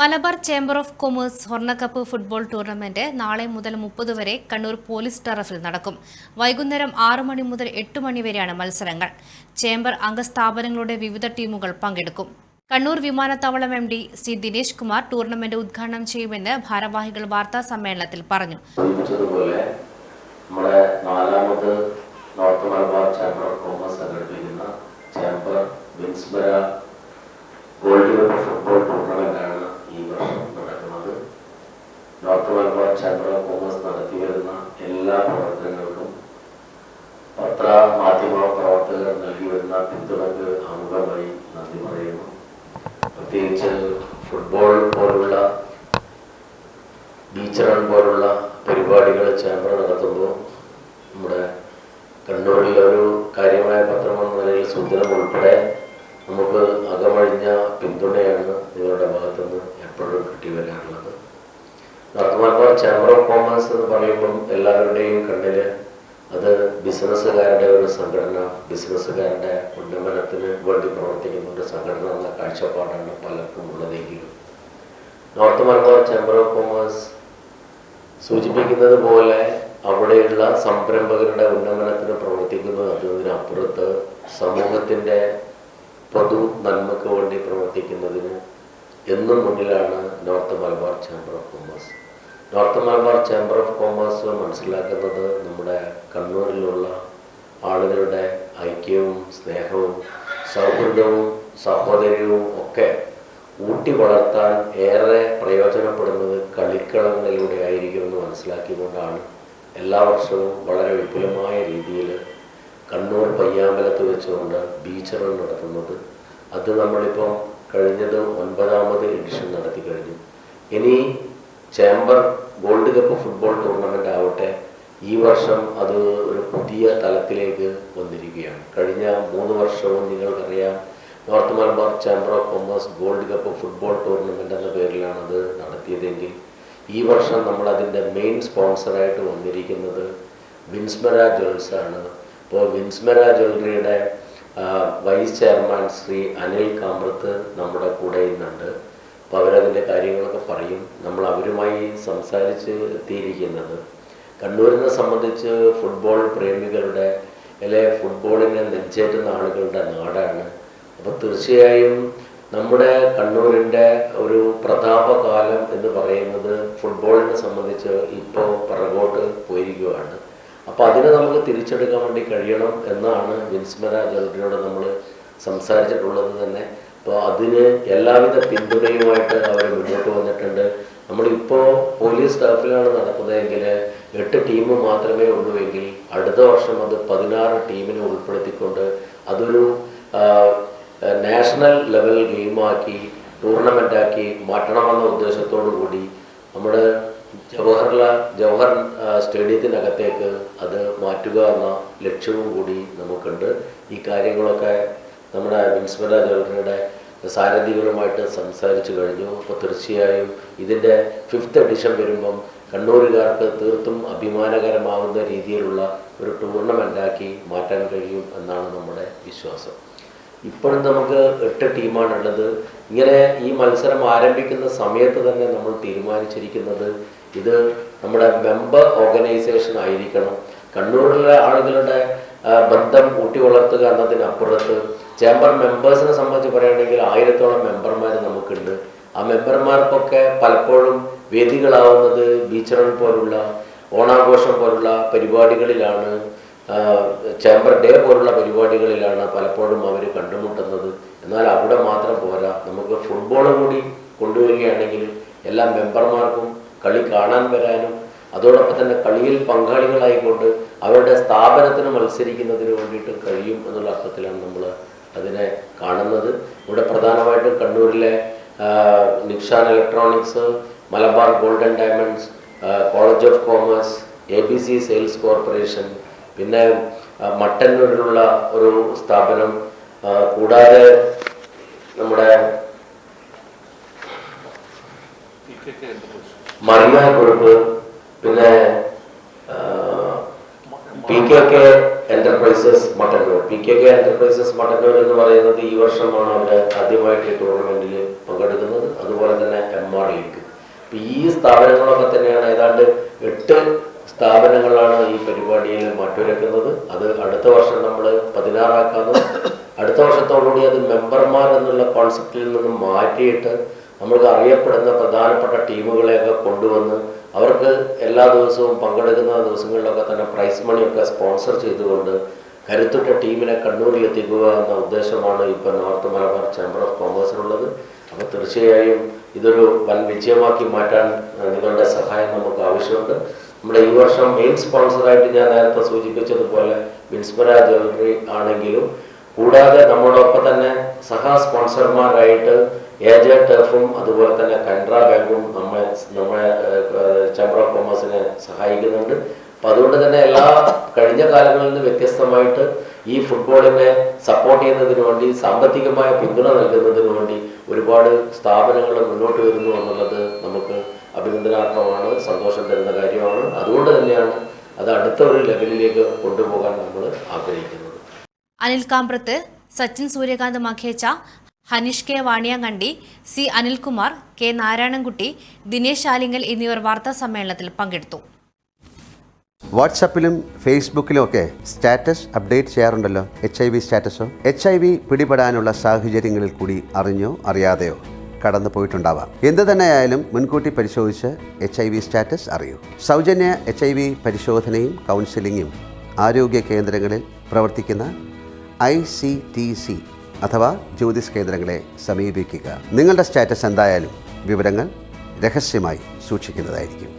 Malabar chamber of commerce സ്വർണ്ണക്കപ്പ് football tournament നാളെ മുതൽ 30 വരെ കണ്ണൂർ പോലീസ് ടറഫിൽ നടക്കും. വൈകുന്നേരം 6 മണി മുതൽ 8 മണി വരെയാണ് മത്സരങ്ങൾ. ചേംബർ അംഗസ്ഥാപനങ്ങളുടെ വിവിധ ടീമുകൾ പങ്കെടുക്കും. കണ്ണൂർ വിമാനത്താവളം എം.ഡി. സി ദിനേശ് കുമാർ ടൂർണമെന്റ് ഉദ്ഘാടനം ചെയ്യുമെന്ന് ഭാരവാഹികൾ വാർത്താ സമ്മേളനത്തിൽ പറഞ്ഞു. North Malabar chamber of commerce സംഘടിപ്പിക്കുന്ന ചേംബർ വിൻസ്ബര ഗോൾഡ് കപ്പ് ഫുട്ബോൾ ടൂർണമെന്റാണ് ഈ വർഷം നടക്കുന്നത്. North Malabar chamber of commerce നടത്തി വരുന്ന എല്ലാ പ്രവർത്തനങ്ങൾക്കും പത്ര മാധ്യമ പ്രവർത്തകർ നൽകി വരുന്ന പിന്തുണക്ക് ആമുഖമായി നന്ദി പറയുന്നു. പ്രത്യേകിച്ച് ഫുട്ബോൾ പോലുള്ള ബീച്ച് റൺ പോലുള്ള പരിപാടികൾ ചേംബർ നടത്തുമ്പോൾ നമ്മുടെ കണ്ണൂരിൽ ഒരു കാര്യമായ പത്രമെന്ന നിലയിൽ സൂചനം ഉൾപ്പെടെ നമുക്ക് അകമഴിഞ്ഞ പിന്തുണയാണ് നിങ്ങളുടെ ഭാഗത്തുനിന്ന് എപ്പോഴും കിട്ടി വരാറുള്ളത്. North Malabar chamber of commerce എന്ന് പറയുമ്പം എല്ലാവരുടെയും കണ്ണിൽ അത് ബിസിനസ്സുകാരുടെ ഒരു സംഘടന, ബിസിനസ്സുകാരുടെ ഉന്നമനത്തിന് വേണ്ടി പ്രവർത്തിക്കുന്ന ഒരു സംഘടന എന്ന കാഴ്ചപ്പാടാണ് പലർക്കും ഉള്ളതെങ്കിലും north Malabar chamber of commerce സൂചിപ്പിക്കുന്നത് പോലെ അവിടെയുള്ള സംരംഭകരുടെ ഉന്നമനത്തിന് പ്രവർത്തിക്കുന്നത് അതിനപ്പുറത്ത് സമൂഹത്തിൻ്റെ പൊതു നന്മയ്ക്ക് വേണ്ടി പ്രവർത്തിക്കുന്നതിന് എന്നും മുന്നിലാണ് north Malabar chamber of commerce. North Malabar chamber of commerce മനസ്സിലാക്കുന്നത് നമ്മുടെ കണ്ണൂരിലുള്ള ആളുകളുടെ ഐക്യവും സ്നേഹവും സൗഹൃദവും സഹോദര്യവും ഒക്കെ ഊട്ടി വളർത്താൻ ഏറെ പ്രയോജനപ്പെടുന്നത് കളിക്കളങ്ങളിലൂടെ ആയിരിക്കുമെന്ന് മനസ്സിലാക്കിക്കൊണ്ടാണ് എല്ലാ വർഷവും വളരെ വിപുലമായ രീതിയിൽ കണ്ണൂർ പയ്യാമ്പലത്ത് വെച്ചുകൊണ്ട് ബീച്ച് റൺ നടത്തുന്നത്. അത് നമ്മളിപ്പം കഴിഞ്ഞത് 9ാമത് എഡിഷൻ നടത്തി കഴിഞ്ഞു. ഇനി chamber gold cup football tournament ആവട്ടെ, ഈ വർഷം അത് ഒരു പുതിയ തലത്തിലേക്ക് വന്നിരിക്കുകയാണ്. കഴിഞ്ഞ 3 വർഷവും നിങ്ങൾക്കറിയാം north Malabar chamber of commerce gold cup football tournament എന്ന പേരിലാണ് അത് നടത്തിയതെങ്കിൽ ഈ വർഷം നമ്മൾ അതിൻ്റെ മെയിൻ സ്പോൺസറായിട്ട് വന്നിരിക്കുന്നത് വിൻസ്മര ജ്വൽസ് ആണ്. അപ്പോൾ വിൻസ്മര ജ്വല്ലറിയുടെ വൈസ് ചെയർമാൻ ശ്രീ അനിൽ കാമ്പ്രത്ത് നമ്മുടെ കൂടെ ഇന്നുണ്ട്. അപ്പോൾ അവരതിൻ്റെ കാര്യങ്ങളൊക്കെ പറയും. നമ്മൾ അവരുമായി സംസാരിച്ച് എത്തിയിരിക്കുന്നത് കണ്ണൂരിനെ സംബന്ധിച്ച് ഫുട്ബോൾ പ്രേമികളുടെ ഫുട്ബോളിനെ നെഞ്ചേറ്റുന്ന ആളുകളുടെ നാടാണ്. അപ്പോൾ തീർച്ചയായും നമ്മുടെ കണ്ണൂരിൻ്റെ ഒരു പ്രതാപകാലം എന്ന് പറയുന്നത് ഫുട്ബോളിനെ സംബന്ധിച്ച് ഇപ്പോൾ പിറകോട്ട് പോയിരിക്കുകയാണ്. അപ്പോൾ അതിനെ നമുക്ക് തിരിച്ചെടുക്കാൻ വേണ്ടി കഴിയണം എന്നാണ് വിൻസ്മര ജ്വല്ലറിയോട് നമ്മൾ സംസാരിച്ചിട്ടുള്ളത് തന്നെ. അപ്പോൾ അതിന് എല്ലാവിധ പിന്തുണയുമായിട്ട് അവർ മുന്നോട്ട് വന്നിട്ടുണ്ട്. നമ്മളിപ്പോൾ പോലീസ് സ്റ്റാഫിലാണ് നടക്കുന്നതെങ്കിൽ 8 ടീം മാത്രമേ ഉള്ളൂവെങ്കിൽ അടുത്ത വർഷം അത് 16 ടീമിനെ ഉൾപ്പെടുത്തിക്കൊണ്ട് അതൊരു നാഷണൽ ലെവൽ ഗെയിമാക്കി ടൂർണമെൻ്റാക്കി മാറ്റണമെന്ന ഉദ്ദേശത്തോടു കൂടി നമ്മുടെ ജവഹർ സ്റ്റേഡിയത്തിനകത്തേക്ക് അത് മാറ്റുക എന്ന ലക്ഷ്യവും കൂടി നമുക്കുണ്ട്. ഈ കാര്യങ്ങളൊക്കെ നമ്മുടെ വിൻസ്മര ജ്വല്ലറിയുടെ സാരഥികളുമായിട്ട് സംസാരിച്ചു കഴിഞ്ഞു. അപ്പോൾ തീർച്ചയായും ഇതിൻ്റെ 5th എഡിഷൻ വരുമ്പം കണ്ണൂരുകാർക്ക് തീർത്തും അഭിമാനകരമാകുന്ന രീതിയിലുള്ള ഒരു ടൂർണമെൻ്റാക്കി മാറ്റാൻ കഴിയും എന്നാണ് നമ്മുടെ വിശ്വാസം. ഇപ്പോഴും നമുക്ക് 8 ടീമാണുള്ളത്. ഇങ്ങനെ ഈ മത്സരം ആരംഭിക്കുന്ന സമയത്ത് തന്നെ നമ്മൾ തീരുമാനിച്ചിരിക്കുന്നത് ഇത് നമ്മുടെ മെമ്പർ ഓർഗനൈസേഷൻ ആയിരിക്കണം. കണ്ണൂരിലെ ആളുകളുടെ ബന്ധം ഊട്ടി വളർത്തുക എന്നതിനപ്പുറത്ത് ചേംബർ മെമ്പേഴ്സിനെ സംബന്ധിച്ച് പറയുകയാണെങ്കിൽ 1000ഓളം മെമ്പർമാർ നമുക്കുണ്ട്. ആ മെമ്പർമാർക്കൊക്കെ പലപ്പോഴും വേദികളാവുന്നത് ബീച്ച് റൺ പോലുള്ള ഓണാഘോഷം പോലുള്ള പരിപാടികളിലാണ്, ചേംബർ ഡേ പോലുള്ള പരിപാടികളിലാണ് പലപ്പോഴും അവർ കണ്ടുമുട്ടുന്നത്. എന്നാൽ അവിടെ മാത്രം പോരാ, നമുക്ക് ഫുട്ബോൾ കൂടി കൊണ്ടുവരികയാണെങ്കിൽ എല്ലാ മെമ്പർമാർക്കും കളി കാണാൻ വരാനും അതോടൊപ്പം തന്നെ കളിയിൽ പങ്കാളികളായിക്കൊണ്ട് അവരുടെ സ്ഥാപനത്തിന് മത്സരിക്കുന്നതിന് വേണ്ടിയിട്ട് കഴിയും എന്നുള്ള അർത്ഥത്തിലാണ് നമ്മൾ അതിനെ കാണുന്നത്. ഇവിടെ പ്രധാനമായിട്ടും കണ്ണൂരിലെ Nikshan electronics, Malabar golden diamonds, college of commerce, ABC sales corporation, പിന്നെ മട്ടന്നൂരിലുള്ള ഒരു സ്ഥാപനം, കൂടാതെ നമ്മുടെ മറിയ ഗ്രൂപ്പ്, പിന്നെ PKK enterprises Mattannur. PKK enterprises Mattannur എന്ന് പറയുന്നത് ഈ വർഷമാണ് അവർ ആദ്യമായിട്ട് ഈ ടൂർണമെന്റിൽ പങ്കെടുക്കുന്നത്. അതുപോലെ തന്നെ ഈ സ്ഥാപനങ്ങളൊക്കെ തന്നെയാണ് ഏതാണ്ട് 8 സ്ഥാപനങ്ങളാണ് ഈ പരിപാടിയിൽ മാറ്റുരക്കുന്നത്. അത് അടുത്ത വർഷം നമ്മൾ 16 ആക്കാനും അടുത്ത വർഷത്തോടുകൂടി അത് മെമ്പർമാർ എന്നുള്ള കോൺസെപ്റ്റിൽ നിന്നും മാറ്റിയിട്ട് നമ്മൾക്ക് അറിയപ്പെടുന്ന പ്രധാനപ്പെട്ട ടീമുകളെയൊക്കെ കൊണ്ടുവന്ന് അവർക്ക് എല്ലാ ദിവസവും പങ്കെടുക്കുന്ന ദിവസങ്ങളിലൊക്കെ തന്നെ പ്രൈസ് മണിയൊക്കെ സ്പോൺസർ ചെയ്തുകൊണ്ട് കരുത്തുറ്റ ടീമിനെ കണ്ണൂരിൽ എത്തിക്കുക എന്ന ഉദ്ദേശമാണ് ഇപ്പോൾ നോർത്ത് മലബാർ ചേംബർ ഓഫ് കോമേഴ്സിനുള്ളത്. അപ്പോൾ തീർച്ചയായും ഇതൊരു വൻ വിജയമാക്കി മാറ്റാൻ നിങ്ങളുടെ സഹായം നമുക്ക് ആവശ്യമുണ്ട്. നമ്മുടെ ഈ വർഷം മെയിൻ സ്പോൺസറായിട്ട് ഞാൻ നേരത്തെ സൂചിപ്പിച്ചതുപോലെ വിൻസ്മര ജ്വല്ലറി ആണെങ്കിലും കൂടാതെ നമ്മളൊപ്പം തന്നെ സഹ സ്പോൺസർമാരായിട്ട് AJ ടർഫും അതുപോലെ തന്നെ കനറ ബാങ്കും നമ്മളെ ചേംബർ ഓഫ് കോമേഴ്സിനെ സഹായിക്കുന്നുണ്ട്. അപ്പം അതുകൊണ്ട് തന്നെ കഴിഞ്ഞ കാലങ്ങളിൽ നിന്ന് വ്യത്യസ്തമായിട്ട് ഈ ഫുട്ബോളിനെ സപ്പോർട്ട് ചെയ്യുന്നതിന് വേണ്ടി സാമ്പത്തികമായ പിന്തുണ നൽകുന്നതിന് വേണ്ടി ഒരുപാട് സ്ഥാപനങ്ങൾ മുന്നോട്ട് വരുന്നു എന്നുള്ളത് നമുക്ക് അഭിനന്ദനാർഹമാണ്, സന്തോഷം തരുന്ന കാര്യമാണ്. അതുകൊണ്ട് തന്നെയാണ് അത് അടുത്ത ഒരു ലെവലിലേക്ക് കൊണ്ടുപോകാൻ നമ്മൾ ആഗ്രഹിക്കുന്നത്. Anil Kambrath, Sachin Suryakant Makhecha, Hanish K Vaniyankandy, C Anilkumar, K Narayanankutty, Dinesh Alingal എന്നിവർ വാർത്താ സമ്മേളനത്തിൽ പങ്കെടുത്തു. വാട്സപ്പിലും ഫേസ്ബുക്കിലും ഒക്കെ സ്റ്റാറ്റസ് അപ്ഡേറ്റ് ചെയ്യാറുണ്ടല്ലോ. HIV സ്റ്റാറ്റസോ HIV പിടിപെടാനുള്ള സാഹചര്യങ്ങളിൽ കൂടി അറിഞ്ഞോ അറിയാതെയോ കടന്നു പോയിട്ടുണ്ടാവാം. എന്ത് തന്നെയായാലും മുൻകൂട്ടി പരിശോധിച്ച് HIV സ്റ്റാറ്റസ് അറിയൂ. സൗജന്യ HIV പരിശോധനയും കൗൺസിലിങ്ങും ആരോഗ്യ കേന്ദ്രങ്ങളിൽ പ്രവർത്തിക്കുന്ന ICTC അഥവാ ജ്യോതിസ് കേന്ദ്രങ്ങളെ സമീപിക്കുക. നിങ്ങളുടെ സ്റ്റാറ്റസ് എന്തായാലും വിവരങ്ങൾ രഹസ്യമായി സൂക്ഷിക്കുന്നതായിരിക്കും.